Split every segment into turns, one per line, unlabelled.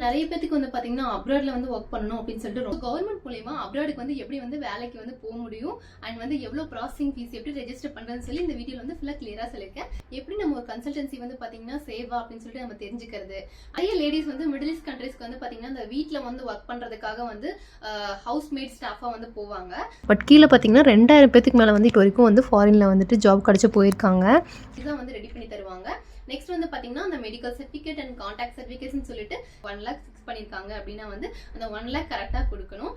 நிறைய பேருக்கு வந்து பாத்தீங்கன்னா அப்ராட்ல வந்து ஒர்க் பண்ணணும் அப்படின்னு சொல்லிட்டு கவர்மெண்ட் மூலமா அப்ராடுக்கு வந்து எப்படி வந்து வேலைக்கு வந்து போக முடியும் அண்ட் வந்து எவ்வளவு ப்ராசஸிங் ஃபீஸ் எப்படி ரெஜிஸ்டர் பண்றதுன்னு சொல்லி இந்த வீடியோல வந்து ஃபுல்லா கிளியரா சொல்லிருக்கேன். எப்படி நம்ம ஒரு கன்சல்டன்சி வந்து பாத்தீங்கன்னா சேவா அப்படின்னு சொல்லிட்டு நம்ம தெரிஞ்சுக்கிறது. நிறைய லேடிஸ் வந்து மிடில் ஈஸ்ட் கண்ட்ரீஸ்க்கு வந்து பாத்தீங்கன்னா இந்த வீட்டுல வந்து ஒர்க் பண்றதுக்காக வந்து ஹவுஸ் மேட் ஸ்டாஃபா வந்து போவாங்க.
பட் கீழே பாத்தீங்கன்னா 2000 பேருக்கு மேல வந்து இது வரைக்கும் வந்து ஃபாரின்ல வந்துட்டு ஜாப் கிடைச்சு போயிருக்காங்க.
இதான் வந்து ரெடி பண்ணி தருவாங்க. நெக்ஸ்ட் வந்து பாத்தீங்கன்னா அந்த மெடிக்கல் சர்டிபிகேட் அண்ட் கான்டாக்ட் சர்டிபிகேட்னு சொல்லிட்டு 1 lakh ஃபிக்ஸ் பண்ணிருக்காங்க அப்படின்னா வந்து அந்த 1 lakh கரெக்டா கொடுக்கணும்.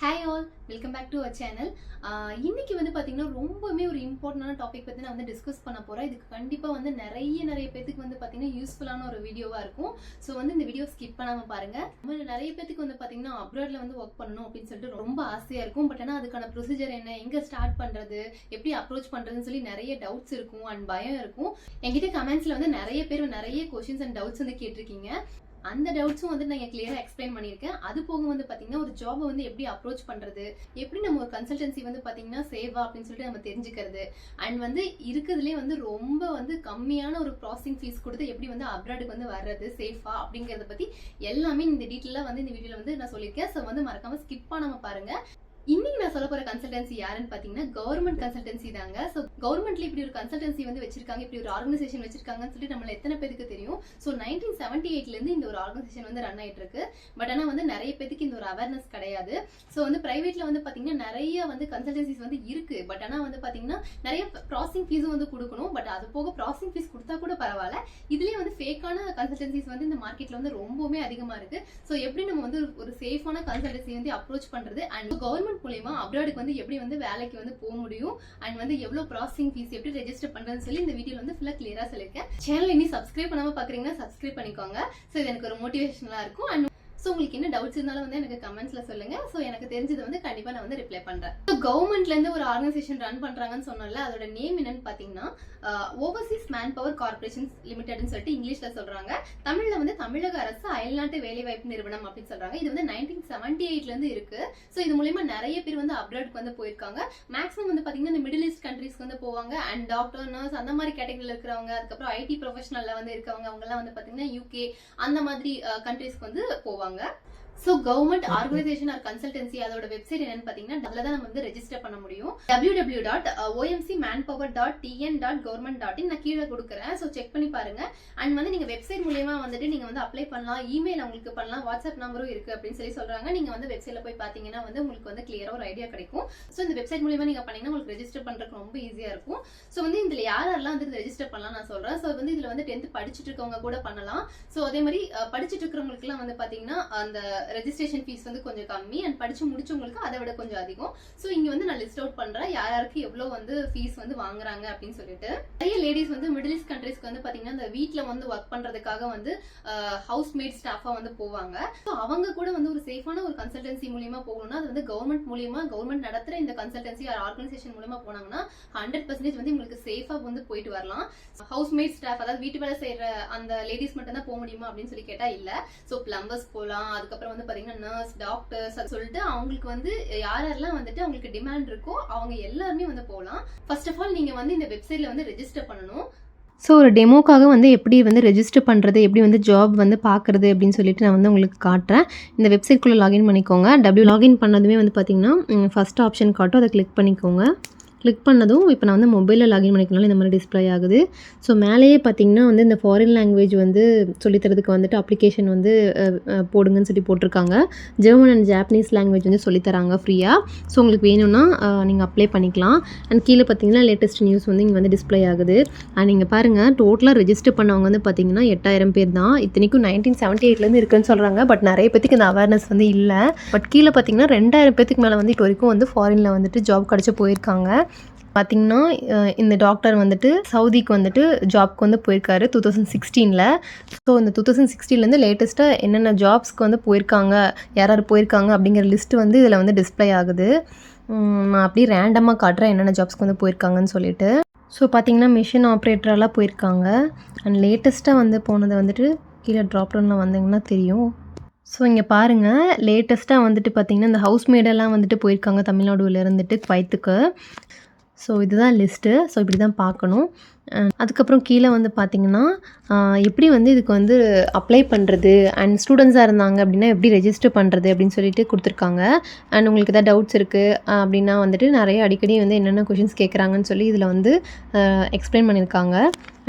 Hi all, welcome back to our channel. இன்னைக்கு வந்து பார்த்தீங்கன்னா ரொம்பவுமே ஒரு இம்பார்ட்டன்டான டாபிக் பற்றி நான் வந்து டிஸ்கஸ் பண்ண போகிறேன். இதுக்கு கண்டிப்பாக வந்து நிறைய பேத்துக்கு வந்து பார்த்தீங்கன்னா யூஸ்ஃபுல்லான ஒரு வீடியோவாக இருக்கும். ஸோ வந்து இந்த வீடியோ ஸ்கிப் பண்ணாமல் பாருங்கள். நிறைய பேத்துக்கு வந்து பார்த்தீங்கன்னா அப்ராட்ல வந்து ஒர்க் பண்ணணும் அப்படின்னு சொல்லிட்டு ரொம்ப ஆசையாக இருக்கும். பட் ஆனால் அதுக்கான ப்ரொசீஜர் என்ன, எங்கே ஸ்டார்ட் பண்ணுறது, எப்படி அப்ரோச் பண்ணுறதுன்னு சொல்லி நிறைய டவுட்ஸ் இருக்கும் அண்ட் பயம் இருக்கும். என்கிட்ட கமெண்ட்ஸில் வந்து நிறைய பேர் நிறைய கொஷின்ஸ் அண்ட் டவுட்ஸ் வந்து கேட்டிருக்கீங்க. அந்த டவுட்ஸும் வந்து நான் கிளியரா எக்ஸ்பிளைன் பண்ணியிருக்கேன். அது போக வந்து பாத்தீங்கன்னா ஒரு ஜாபை வந்து எப்படி அப்ரோச் பண்றது, எப்படி நம்ம ஒரு கன்சல்டன்சி வந்து பாத்தீங்கன்னா சேவா அப்படின்னு சொல்லிட்டு நம்ம தெரிஞ்சுக்கிறது அண்ட் வந்து இருக்கிறதுலே வந்து ரொம்ப வந்து கம்மியான ஒரு ப்ராசஸிங் ஃபீஸ் கொடுத்து எப்படி வந்து அப்ராடுக்கு வந்து வர்றது சேஃபா அப்படிங்கறத பத்தி எல்லாமே இந்த டீட்டெயிலா வந்து இந்த வீடியோல வந்து நான் சொல்லியிருக்கேன். ஸோ வந்து மறக்காம ஸ்கிப் பண்ணாம பாருங்க. இன்னைக்கு நான் சொல்ல போற கன்சல்டன்சி யாருன்னு பாத்தீங்கன்னா கவர்மெண்ட் கன்சல்டன்சி தாங்க. ஸோ கவர்மெண்ட்ல இப்படி ஒரு கன்சல்டன்சி வந்து வச்சிருக்காங்க, இப்படி ஒரு ஆர்கனைசேஷன் வச்சிருக்காங்கன்னு சொல்லி நம்மள எத்தனை பேருக்கு தெரியும். ஸோ 1978ல இருந்து இந்த ஒரு ஆர்கனைசேஷன் வந்து ரன் ஆயிட்டு இருக்கு. பட் ஆனா வந்து நிறைய பேருக்கு இந்த ஒரு அவேர்னஸ் கிடையாது. ஸோ வந்து பிரைவேட்ல வந்து பாத்தீங்கன்னா நிறைய வந்து கன்சல்டன்சிஸ் வந்து இருக்கு. பட் ஆனா வந்து பாத்தீங்கன்னா நிறைய ப்ராசஸிங் ஃபீஸும் வந்து கொடுக்கணும். பட் அது போக ப்ராசஸிங் ஃபீஸ் கொடுத்தா கூட பரவாயில்ல. இதுலயே வந்து ஃபேக்கான கன்சல்டன்சிஸ் வந்து இந்த மார்க்கெட்ல வந்து ரொம்பவுமே அதிகமா இருக்கு. ஸோ எப்படி நம்ம வந்து ஒரு சேஃபான கன்சல்டன்சி வந்து அப்ரோச் பண்றது அண்ட் கவர்மெண்ட் மூலமா அப்ராடுக்கு வந்து எப்படி வந்து வேலைக்கு வந்து போக முடியும் அண்ட் வந்து எவ்வளவு ப்ராசஸிங் ஃபீஸ் எப்படி ரெஜிஸ்டர் பண்றதுன்னு சொல்லி இந்த வீடியோல வந்து ஃபுல்லா கிளியரா சொல்லிருக்கேன். சேனல் இன்னும் சப்ஸ்கிரைப் பண்ணாம பாக்குறீங்கன்னா சப்ஸ்கிரைப் பண்ணிக்கோங்க. ஸோ இது எனக்கு ஒரு மோட்டிவேஷனலா இருக்கும். அண்ட் ஸோ உங்களுக்கு என்ன டவுட்ஸ் இருந்தாலும் வந்து எனக்கு கமெண்ட்ஸ்ல சொல்லுங்க. ஸோ எனக்கு தெரிஞ்சது வந்து கண்டிப்பா நான் வந்து ரிப்ளை பண்றேன். ஸோ கவர்மெண்ட்ல இருந்து ஒரு ஆர்கனைசேஷன் ரன் பண்றாங்கன்னு சொன்னல, அதோட நேம் என்னன்னு பாத்தீங்கன்னா ஓவர்சீஸ் மேன் பவர் கார்பரேஷன் லிமிடெட்னு சொல்லிட்டு இங்கிலீஷ்ல சொல்றாங்க. தமிழ்ல வந்து தமிழக அரசு அயல்நாட்டு வேலைவாய்ப்பு நிறுவனம் அப்படின்னு சொல்றாங்க. இது வந்து 1978ல இருந்து இருக்கு. ஸோ இது மூலமா நிறைய பேர் வந்து அப்ராடுக்கு வந்து போயிருக்காங்க. மேக்ஸிமம் வந்து பாத்தீங்கன்னா இந்த மிடில் ஈஸ்ட் கண்ட்ரீஸ்க்கு வந்து போவாங்க அண்ட் டாக்டர், நர்ஸ் அந்த மாதிரி கேட்டகரியில இருக்கிறவங்க, அதுக்கப்புறம் ஐடி ப்ரொஃபஷனல்ல வந்து இருக்கவங்க, அவங்க எல்லாம் வந்து பாத்தீங்கன்னா யூகே அந்த மாதிரி கண்ட்ரீஸ்க்கு வந்து போவாங்க. So government organization or consultancy அதோட வெப்சைட் என்னன்னு பாத்தீங்கன்னா அதுல தான் நம்ம வந்து ரெஜிஸ்டர் பண்ண முடியும். www.omcmanpower.tn.government.in நான் கீழே கொடுக்குறேன். ஸோ செக் பண்ணி பாருங்க. அண்ட் வந்து நீங்க வெப்சைட் மூலமா வந்துட்டு நீங்க வந்து அப்ளை பண்ணலாம், இமெயில் உங்களுக்கு பண்ணலாம், வாட்ஸ்அப் நம்பரும் இருக்கு அப்படின்னு சொல்லி சொல்றாங்க. நீங்க வந்து வெப்சைட்ல போய் பாத்தீங்கன்னா வந்து உங்களுக்கு வந்து கிளியரா ஒரு ஐடியா கிடைக்கும். ஸோ இந்த வெப்சைட் மூலமா நீங்க பண்ணீங்கன்னா உங்களுக்கு ரெஜிஸ்டர் பண்றதுக்கு ரொம்ப ஈஸியா இருக்கும். ஸோ வந்து இதுல யாரெல்லாம் வந்து ரெஜிஸ்டர் பண்ணலாம் நான் சொல்றேன். ஸோ வந்து இதுல வந்து 10th படிச்சுட்டு இருக்கவங்க கூட பண்ணலாம். ஸோ அதே மாதிரி படிச்சுட்டு இருக்கிறவங்களுக்கு எல்லாம் வந்து பாத்தீங்கன்னா அந்த ரெஜிஸ்ட்ரேஷன் ஃபீஸ் வந்து கொஞ்சம் கம்மி அண்ட் படிச்சு முடிச்சவங்களுக்கு அதை விட கொஞ்சம் அதிகம். ஸோ இங்க வந்து நான் லிஸ்ட் அவுட் பண்றேன் யாருக்கு எவ்வளவு வந்து ஃபீஸ் வந்து வாங்குறாங்க அப்படின்னு சொல்லிட்டு. நிறைய லேடிஸ் வந்து மிடில் ஈஸ்ட் கண்ட்ரீஸ்க்கு வந்து பாத்தீங்கன்னா இந்த வீட்டுல வந்து ஒர்க் பண்றதுக்காக வந்து ஹவுஸ் மேட் ஸ்டாஃபா வந்து போவாங்க. ஸோ அவங்க கூட வந்து ஒரு சேஃபான ஒரு கன்சல்டன்சி மூலியமா போகணும்னா அது வந்து கவர்மெண்ட் மூலியமா கவர்மெண்ட் நடத்துற இந்த கன்சல்டன்சி ஆர்கனைசேஷன் மூலமா போனாங்கன்னா 100% வந்து உங்களுக்கு சேஃபா வந்து போயிட்டு வரலாம். ஹவுஸ் மேட் ஸ்டாஃப் அதாவது வீட்டு வேலை செய்யற அந்த லேடிஸ் மட்டும் தான் போக முடியுமா அப்படின்னு சொல்லி கேட்டா இல்ல. ஸோ பிளம்பர்ஸ் போகலாம், அதுக்கப்புறம் வந்து பாத்தீங்கன்னா நர்ஸ், டாக்டர்ஸ் சொல்லிட்டு அவங்களுக்கு வந்து யாரெல்லாம் வந்துட்டு அவங்களுக்கு டிமாண்ட் இருக்கோ அவங்க எல்லாருமே வந்து போகலாம். ஃபர்ஸ்ட் ஆஃப் ஆல் நீங்க வந்து இந்த வெப்சைட்ல வந்து ரெஜிஸ்டர் பண்ணணும்.
ஸோ ஒரு டெமோக்காக வந்து எப்படி வந்து ரெஜிஸ்டர் பண்ணுறது, எப்படி வந்து ஜாப் வந்து பார்க்குறது அப்படின்னு சொல்லிட்டு நான் வந்து உங்களுக்கு காட்டுறேன். இந்த வெப்சைட்குள்ளே லாகின் பண்ணிக்கோங்க. லாகின் பண்ணதுமே வந்து பார்த்திங்கன்னா ஃபஸ்ட் ஆப்ஷன் காட்டும், அதை கிளிக் பண்ணிக்கோங்க. கிளிக் பண்ணதும் இப்போ நான் வந்து மொபைலில் லாகின் பண்ணிக்கனால இந்த மாதிரி டிஸ்பிளே ஆகுது. ஸோ மேலேயே பார்த்தீங்கன்னா வந்து இந்த ஃபாரின் லாங்குவேஜ் வந்து சொல்லித்தரதுக்கு வந்துட்டு அப்ளிகேஷன் வந்து போடுங்கன்னு சொல்லி போட்டிருக்காங்க. ஜெர்மன் அண்ட் ஜாப்பனீஸ் லாங்குவேஜ் வந்து சொல்லித்தராங்க ஃப்ரீயாக. ஸோ உங்களுக்கு வேணும்னா நீங்கள் அப்ளை பண்ணிக்கலாம். அண்ட் கீழே பார்த்தீங்கன்னா லேட்டஸ்ட் நியூஸ் வந்து இங்கே வந்து டிஸ்பிளே ஆகுது. அண்ட் நீங்கள் பாருங்கள் டோட்டலாக ரெஜிஸ்டர் பண்ணவங்க வந்து பார்த்தீங்கன்னா 8000 பேர் தான். இத்தனைக்கும் 1978லேருந்து இருக்குன்னு சொல்கிறாங்க. பட் நிறைய பேருக்கு இந்த அவேர்னஸ் வந்து இல்லை. பட் கீழே பார்த்தீங்கன்னா 2000 பேருக்கு மேலே வந்து இப்போ வரைக்கும் வந்து ஃபாரினில் வந்துட்டு ஜாப் கிடச்சி போயிருக்காங்க. பார்த்திங்கன்னா இந்த டாக்டர் வந்துட்டு சவுதிக்கு வந்துட்டு ஜாப்க்கு வந்து போயிருக்காரு 2016ல். ஸோ இந்த 2016லேருந்து லேட்டஸ்ட்டாக என்னென்ன ஜாப்ஸ்க்கு வந்து போயிருக்காங்க, யார் போயிருக்காங்க அப்படிங்கிற லிஸ்ட்டு வந்து இதில் வந்து டிஸ்பிளே ஆகுது. நான் அப்படியே ரேண்டமாக காட்டுறேன் என்னென்ன ஜாப்ஸ்க்கு வந்து போயிருக்காங்கன்னு சொல்லிட்டு. ஸோ பார்த்திங்கன்னா மிஷின் ஆப்ரேட்டரெல்லாம் போயிருக்காங்க. அண்ட் லேட்டஸ்ட்டாக வந்து போனது வந்துட்டு கீழே ட்ராப் டவுனில் வந்தீங்கன்னா தெரியும். ஸோ இங்கே பாருங்கள், லேட்டஸ்ட்டாக வந்துட்டு பார்த்திங்கன்னா, இந்த ஹவுஸ் மேடெல்லாம் வந்துட்டு போயிருக்காங்க தமிழ்நாடுல இருந்துட்டு குவைத்துக்கு. ஸோ இதுதான் லிஸ்ட்டு. ஸோ இப்படி தான் பார்க்கணும். அதுக்கப்புறம் கீழே வந்து பார்த்திங்கன்னா, எப்படி வந்து இதுக்கு வந்து அப்ளை பண்ணுறது அண்ட் ஸ்டூடெண்ட்ஸாக இருந்தாங்க அப்படின்னா எப்படி ரெஜிஸ்டர் பண்ணுறது அப்படின்னு சொல்லிட்டு கொடுத்துருக்காங்க. அண்ட் உங்களுக்கு எதாவது டவுட்ஸ் இருக்குது அப்படின்னா வந்துட்டு நிறைய அடிக்கடி வந்து என்னென்ன கொஷின்ஸ் கேட்குறாங்கன்னு சொல்லி இதில் வந்து எக்ஸ்பிளைன் பண்ணியிருக்காங்க.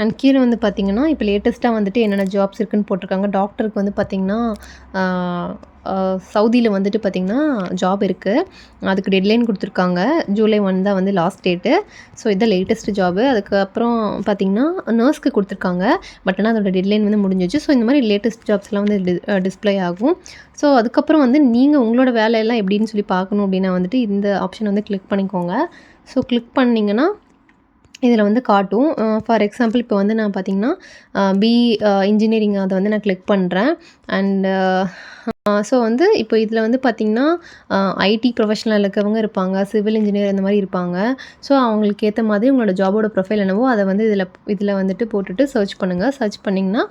அண்ட் கீழே வந்து பார்த்திங்கன்னா, இப்போ லேட்டஸ்ட்டாக வந்துட்டு என்னென்ன ஜாப்ஸ் இருக்குதுன்னு போட்டிருக்காங்க. டாக்டருக்கு வந்து பார்த்திங்கன்னா சவுதியில் வந்துட்டு பார்த்திங்கன்னா ஜாப் இருக்குது. அதுக்கு டெட்லைன் கொடுத்துருக்காங்க. ஜூலை 1 தான் வந்து லாஸ்ட் டேட்டு. ஸோ இதுதான் லேட்டஸ்ட் ஜாபு. அதுக்கப்புறம் பார்த்திங்கன்னா நர்ஸ்க்கு கொடுத்துருக்காங்க. பட் ஆனால் அதோட டெட்லைன் வந்து முடிஞ்சிச்சு. ஸோ இந்த மாதிரி லேட்டஸ்ட் ஜாப்ஸ்லாம் வந்து டிஸ்ப்ளே ஆகும். ஸோ அதுக்கப்புறம் வந்து நீங்கள் உங்களோட வேலையெல்லாம் எப்படின்னு சொல்லி பார்க்கணும் அப்படின்னா வந்துட்டு இந்த ஆப்ஷன் வந்து கிளிக் பண்ணிக்கோங்க. ஸோ கிளிக் பண்ணிங்கன்னா இதில் வந்து காட்டும். ஃபார் எக்ஸாம்பிள் இப்போ வந்து நான் பார்த்திங்கன்னா இன்ஜினியரிங் அதை வந்து நான் கிளிக் பண்ணுறேன். அண்டு ஸோ வந்து இப்போ இதில் வந்து பார்த்திங்கன்னா ஐடி ப்ரொஃபஷனல் இருக்கவங்க இருப்பாங்க, சிவில் இன்ஜினியர் இந்த மாதிரி இருப்பாங்க. ஸோ அவங்களுக்கு ஏற்ற மாதிரி உங்களோட ஜாபோட ப்ரொஃபைல் என்னவோ அதை வந்து இதில் வந்துட்டு போட்டுட்டு சர்ச் பண்ணுங்கள். சர்ச் பண்ணிங்கன்னா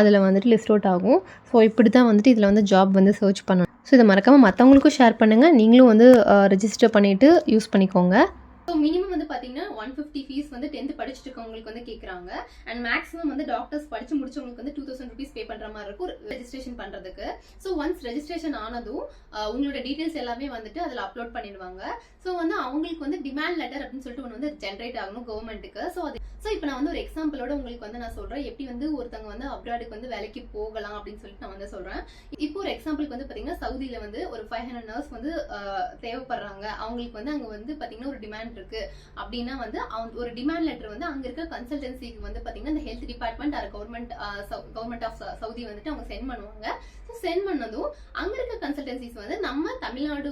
அதில் வந்துட்டு லிஸ்ட் அவுட் ஆகும். ஸோ இப்படி தான் வந்துட்டு இதில் வந்து ஜாப் வந்து சர்ச் பண்ணணும். ஸோ இதை மறக்காமல் மற்றவங்களுக்கும் ஷேர் பண்ணுங்கள். நீங்களும் வந்து ரெஜிஸ்டர் பண்ணிவிட்டு யூஸ் பண்ணிக்கோங்க.
ஸோ மினிமம் வந்து பார்த்தீங்கன்னா 150 ஃபீஸ் வந்து 10th படிச்சுட்டு இருக்கவங்களுக்கு வந்து கேட்குறாங்க. அண்ட் மேக்ஸிமம் வந்து டாக்டர்ஸ் படிச்சு முடிச்சவங்களுக்கு வந்து 2000 rupees பே பண்ணுற மாதிரி இருக்கும் ரெஜிஸ்ட்ரேஷன் பண்ணுறதுக்கு. ஸோ ஒன்ஸ் ரெஜிஸ்ட்ரேஷன் ஆனதும் உங்களோட டீட்டெயில்ஸ் எல்லாமே வந்துட்டு அதில் அப்லோட் பண்ணிடுவாங்க. ஸோ வந்து அவங்களுக்கு வந்து டிமாண்ட் லெட்டர் அப்படின்னு சொல்லிட்டு ஒன்று வந்து ஜென்ரேட் ஆகணும் கவர்மெண்ட்டுக்கு. ஸோ இப்போ நான் வந்து ஒரு எக்ஸாம்பிளோட உங்களுக்கு வந்து நான் சொல்கிறேன் எப்படி வந்து ஒருத்தவங்க வந்து அப்ராடுக்கு வந்து வேலைக்கு போகலாம் அப்படின்னு சொல்லிட்டு நான் வந்து சொல்கிறேன். இப்போ ஒரு எக்ஸாம்பிளுக்கு வந்து பார்த்தீங்கன்னா சவுதியில் வந்து ஒரு 500 நர்ஸ் வந்து தேவைப்படுறாங்க. அவங்களுக்கு வந்து அங்கே வந்து பார்த்தீங்கன்னா ஒரு டிமாண்ட் இருக்கு அப்படின்னா வந்து ஒரு டிமாண்ட் லெட்டர் வந்து அங்க இருக்க கன்சல்டன்சிக்கு வந்து பாத்தீங்கன்னா இந்த health department or government of Saudi வந்துட்டு அவங்க சென்ட் பண்ணுவாங்க. சென்ட் பண்ணதும் அங்க இருக்க கன்சல்டன்சிஸ் வந்து நம்ம தமிழ்நாடு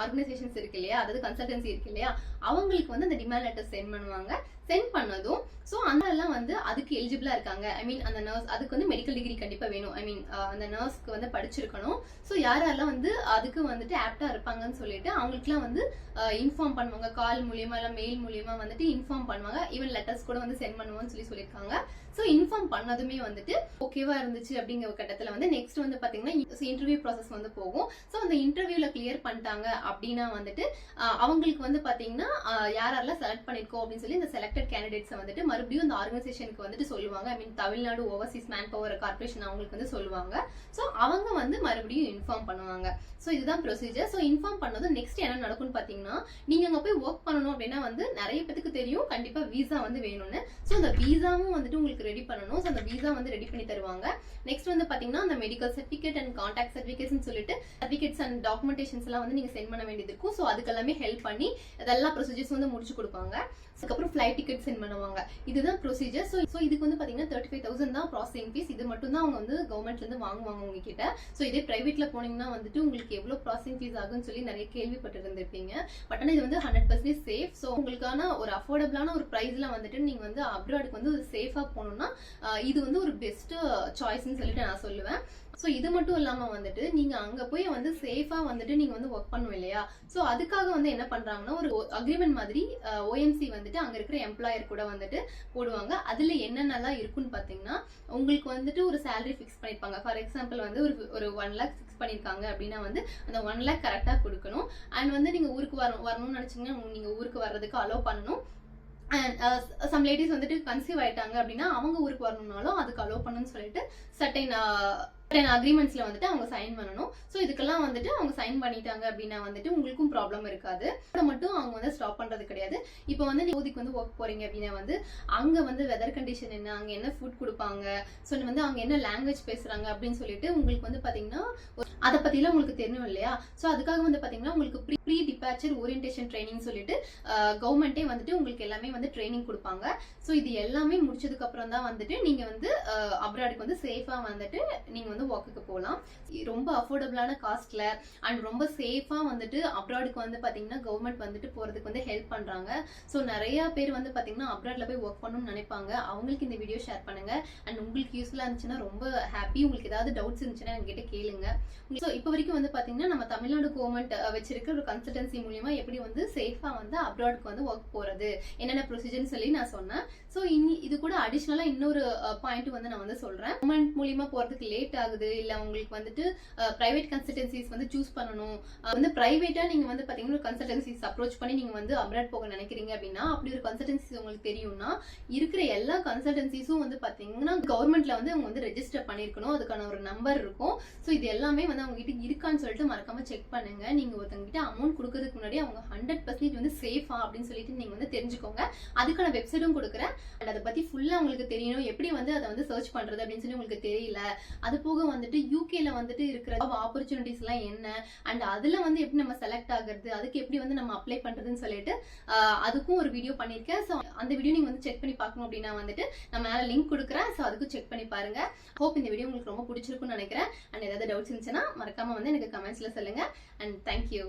ஆர்கனைசேஷன்ஸ் இருக்கு இல்லையா, அதாவது கன்சல்டன்சி இருக்கு இல்லையா, அவங்களுக்கு வந்து அந்த டிமாண்ட் லெட்டர் சென்ட் பண்ணுவாங்க. சென்ட் பண்ணதும் ஸோ அதெல்லாம் வந்து அதுக்கு எலிஜிபிளா இருக்காங்க. ஐ மீன் அந்த நர்ஸ் அதுக்கு வந்து மெடிக்கல் டிகிரி கண்டிப்பா வேணும். ஐ மீன் அந்த நர்ஸ்க்கு வந்து படிச்சிருக்கணும். ஸோ யாரெல்லாம் வந்து அதுக்கு வந்துட்டு ஆப்டா இருப்பாங்கன்னு சொல்லிட்டு அவங்களுக்குலாம் வந்து இன்ஃபார்ம் பண்ணுவாங்க. கால் மூலியமா இல்லை மெயில் மூலியமா வந்துட்டு இன்ஃபார்ம் பண்ணுவாங்க. ஈவன் லெட்டர்ஸ் கூட வந்து சென்ட் பண்ணுவோம்னு சொல்லியிருக்காங்க. ஸோ இன்ஃபார்ம் பண்ணதுமே வந்துட்டு ஓகேவா இருந்துச்சு அப்படிங்கிற கட்டத்தில் வந்து நெக்ஸ்ட் வந்து பார்த்தீங்கன்னா இன்டர்வியூ ப்ராசஸ் வந்து போகும். ஸோ அந்த இன்டர்வியூல கிளியர் பண்ணிட்டாங்க அப்படின்னா வந்துட்டு அவங்களுக்கு வந்து பார்த்தீங்கன்னா யாரெல்லாம் செலக்ட் பண்ணிருக்கோம் அப்படின்னு சொல்லி இந்த செலக்டட் கேண்டிடேட்ஸை வந்துட்டு மறுபடியும் இந்த ஆர்கனைசேஷனுக்கு வந்துட்டு சொல்லுவாங்க. I mean Tamil Nadu overseas manpower corporation அவங்களுக்கு வந்து சொல்லுவாங்க. ஸோ அவங்க வந்து மறுபடியும் இன்ஃபார்ம் பண்ணுவாங்க. ஸோ இதுதான் ப்ரொசீஜர். ஸோ இன்ஃபார்ம் பண்ணதும் நெக்ஸ்ட் என்ன நடக்கும்னு பார்த்தீங்கன்னா நீங்க அங்கே போய் ஒர்க் பண்ணணும் அப்படின்னா வந்து நிறைய பேருக்கு தெரியும் கண்டிப்பா வீசா வந்து வேணும்னு. ஸோ அந்த வீசாவும் வந்துட்டு உங்களுக்கு ரெடி பண்ணணும். ஸோ அந்த வீசா வந்து ரெடி பண்ணி தருவாங்க. நெக்ஸ்ட் வந்து பாத்தீங்கன்னா அந்த medical certificate and contact certificates சொல்லிட்டு சர்டிஃபிகேட்ஸ் அண்ட் டாக்குமெண்டேஷன்ஸ் எல்லாம் வந்து நீங்க சென்ட் பண்ண வேண்டியது இருக்கும். ஸோ அதுக்கெல்லாமே ஹெல்ப் பண்ணி அதெல்லாம் ப்ரொசீஜர்ஸ் வந்து முடிச்சு கொடுப்பாங்க. அதுக்கப்புறம் ஃபிளைட் டிக்கெட் சென்ட் பண்ணுவாங்க. இதுதான் ப்ரொசீஜர். ஸோ இதுக்கு வந்து பாத்தீங்கன்னா 35,000 தான் ப்ராசஸிங் ஃபீஸ். இது மட்டும் தான் அவங்க வந்து கவர்மெண்ட்ல இருந்து வாங்குவாங்க உங்ககிட்ட. ஸோ இதே பிரைவேட்ல போனீங்கன்னா வந்துட்டு உங்களுக்கு எவ்வளவு ப்ராசஸிங் ஃபீஸ் ஆகும்னு சொல்லி நிறைய கேள்விப்பட்டு இருந்திருப்பீங்க. பட் ஆனால் இது வந்து 100% சேஃப். ஸோ உங்களுக்கான ஒரு அஃபோர்டபுளான ஒரு ப்ரைஸ்ல வந்துட்டு நீங்க வந்து அப்ராடுக்கு வந்து சேஃபா போகணும்னா இது வந்து ஒரு பெஸ்ட் சாய்ஸ்ன்னு சொல்லிட்டு நான் சொல்லுவேன். ஸோ இது மட்டும் இல்லாம வந்துட்டு நீங்க அங்க போய் வந்து சேஃபா வந்துட்டு நீங்க வந்து ஒர்க் பண்ணுவோம் இல்லையா. ஸோ அதுக்காக வந்து என்ன பண்றாங்கன்னா ஒரு அக்ரிமெண்ட் மாதிரி ஓஎம்சி வந்துட்டு அங்க இருக்கிற எம்ப்ளாயர் கூட வந்துட்டு போடுவாங்க. அதுல என்னென்னலாம் இருக்குன்னு பாத்தீங்கன்னா உங்களுக்கு வந்துட்டு ஒரு சேலரி ஃபிக்ஸ் பண்ணிருப்பாங்க. ஃபார் எக்ஸாம்பிள் வந்து ஒரு 1 lakh ஃபிக்ஸ் பண்ணிருக்காங்க அப்படின்னா வந்து அந்த 1 lakh கரெக்டா கொடுக்கணும். அண்ட் வந்து நீங்க ஊருக்கு வரணும்னு நினைச்சீங்கன்னா நீங்க ஊருக்கு வர்றதுக்கு அலோவ் பண்ணணும். அண்ட் சம் லேடிஸ் வந்துட்டு கன்சீவ் ஆயிட்டாங்க அப்படின்னா அவங்க ஊருக்கு வரணும்னாலும் அதுக்கு அலோவ் பண்ணணும்னு சொல்லிட்டு சர்டைன் அக்ரிமெண்ட்ஸ்ல வந்துட்டு அவங்க சைன் பண்ணணும். ஸோ இதுக்கெல்லாம் வந்துட்டு அவங்க சைன் பண்ணிட்டாங்க அப்படின்னா வந்துட்டு உங்களுக்கும் ப்ராப்ளம் இருக்காது. அதை மட்டும் அவங்க வந்து ஸ்டாப் பண்றது கிடையாது. இப்போ வந்து நீங்க ஊதிக்கு வந்து ஒர்க் போறீங்க அப்படின்னா வந்து அங்க வந்து வெதர் கண்டிஷன் என்ன, அங்க என்ன ஃபுட் கொடுப்பாங்க, ஸோ வந்து அவங்க என்ன லாங்குவேஜ் பேசுறாங்க அப்படின்னு சொல்லிட்டு உங்களுக்கு வந்து பாத்தீங்கன்னா அதை பத்திலாம் உங்களுக்கு தெரியணும் இல்லையா. ஸோ அதுக்காக வந்து பாத்தீங்கன்னா உங்களுக்கு ப்ரீ டிபார்ச்சர் ஓரியன்டேஷன் ட்ரைனிங் சொல்லிட்டு கவர்மெண்டே வந்துட்டு உங்களுக்கு எல்லாமே வந்து ட்ரைனிங் கொடுப்பாங்க. ஸோ இது எல்லாமே முடிச்சதுக்கு அப்புறம் தான் வந்துட்டு நீங்க வந்து அப்ராடுக்கு வந்து சேஃபா வந்துட்டு நீங்க வந்து ஒர்க்குக்கு போகலாம். ரொம்ப அஃபோர்டபுளான காஸ்ட்ல அண்ட் ரொம்ப சேஃபா வந்துட்டு அப்ராடுக்கு வந்து பாத்தீங்கன்னா கவர்மெண்ட் வந்துட்டு போறதுக்கு வந்து ஹெல்ப் பண்றாங்க. ஸோ நிறைய பேர் வந்து பாத்தீங்கன்னா அப்ராட்ல போய் ஒர்க் பண்ணணும்னு நினைப்பாங்க. அவங்களுக்கு இந்த வீடியோ ஷேர் பண்ணுங்க. அண்ட் உங்களுக்கு யூஸ்ஃபுல்லா இருந்துச்சுன்னா ரொம்ப ஹாப்பி. உங்களுக்கு ஏதாவது டவுட்ஸ் இருந்துச்சுன்னா என்கிட்ட கேளுங்க. ஸோ இப்போ வரைக்கும் வந்து பாத்தீங்கன்னா நம்ம தமிழ்நாடு கவர்மெண்ட் வச்சிருக்க ஒரு கன்சல்டன்சி மூலியமா எப்படி வந்து சேஃபா வந்து அப்ராட்க்கு வந்து ஒர்க் போறது என்னென்ன ப்ரொசீஜர்னு சொல்லி நான் சொன்னேன். ஸோ இது கூட அடிஷ்னலா இன்னொரு பாயிண்ட் வந்து நான் வந்து சொல்றேன். கவர்மெண்ட் மூலியமா போறதுக்கு லேட் ஆகுது, இல்ல உங்களுக்கு வந்துட்டு பிரைவேட் கன்சல்டன்சிஸ் வந்து சூஸ் பண்ணணும், வந்து பிரைவேட்டா நீங்க வந்து பாத்தீங்கன்னா ஒரு கன்சல்டன்சிஸ் அப்ரோச் பண்ணி நீங்க வந்து அப்ராட் போக நினைக்கிறீங்க அப்படின்னா, அப்படி ஒரு கன்சல்டன்சிஸ் உங்களுக்கு தெரியும்னா இருக்கிற எல்லா கன்சல்டன்சிஸும் வந்து பாத்தீங்கன்னா கவர்மெண்ட்ல வந்து அவங்க வந்து ரெஜிஸ்டர் பண்ணிருக்கணும். அதுக்கான ஒரு நம்பர் இருக்கும். ஸோ இது எல்லாமே வந்து அவங்க கிட்ட இருக்கான்னு சொல்லிட்டு மறக்காம செக் பண்ணுங்க. நீங்க ஒருத்தவங்க கிட்ட அமௌண்ட் கொடுக்கறதுக்கு முன்னாடி அவங்க 100% வந்து சேஃபா அப்படின்னு சொல்லிட்டு நீங்க வந்து தெரிஞ்சுக்கோங்க. அதுக்கான வெப்சைட்டும் கொடுக்குறேன். அண்ட் அதை பத்தி ஃபுல்லா உங்களுக்கு தெரியணும், எப்படி வந்து அதை வந்து சர்ச் பண்றது அப்படின்னு சொல்லி உங்களுக்கு தெரியல, அது போக வந்துட்டு யூகேல வந்துட்டு இருக்கிற ஆப்பர்ச்சுனிட்டிஸ் எல்லாம் என்ன, அண்ட் அதுல வந்து எப்படி நம்ம செலக்ட் ஆகுறது, அதுக்கு எப்படி வந்து நம்ம அப்ளை பண்றதுன்னு சொல்லிட்டு அதுக்கும் ஒரு வீடியோ பண்ணிருக்கேன். ஸோ அந்த வீடியோ நீங்க வந்து செக் பண்ணி பார்க்கணும் அப்படின்னா வந்துட்டு நான் மேல லிங்க் கொடுக்குறேன். ஸோ அதுக்கும் செக் பண்ணி பாருங்க. ஹோப் இந்த வீடியோ உங்களுக்கு ரொம்ப பிடிச்சிருக்கும்னு நினைக்கிறேன். அண்ட் ஏதாவது டவுட்ஸ் இருந்துச்சுன்னா மறக்காம வந்து எனக்கு கமெண்ட்ஸ்ல சொல்லுங்க. And thank you.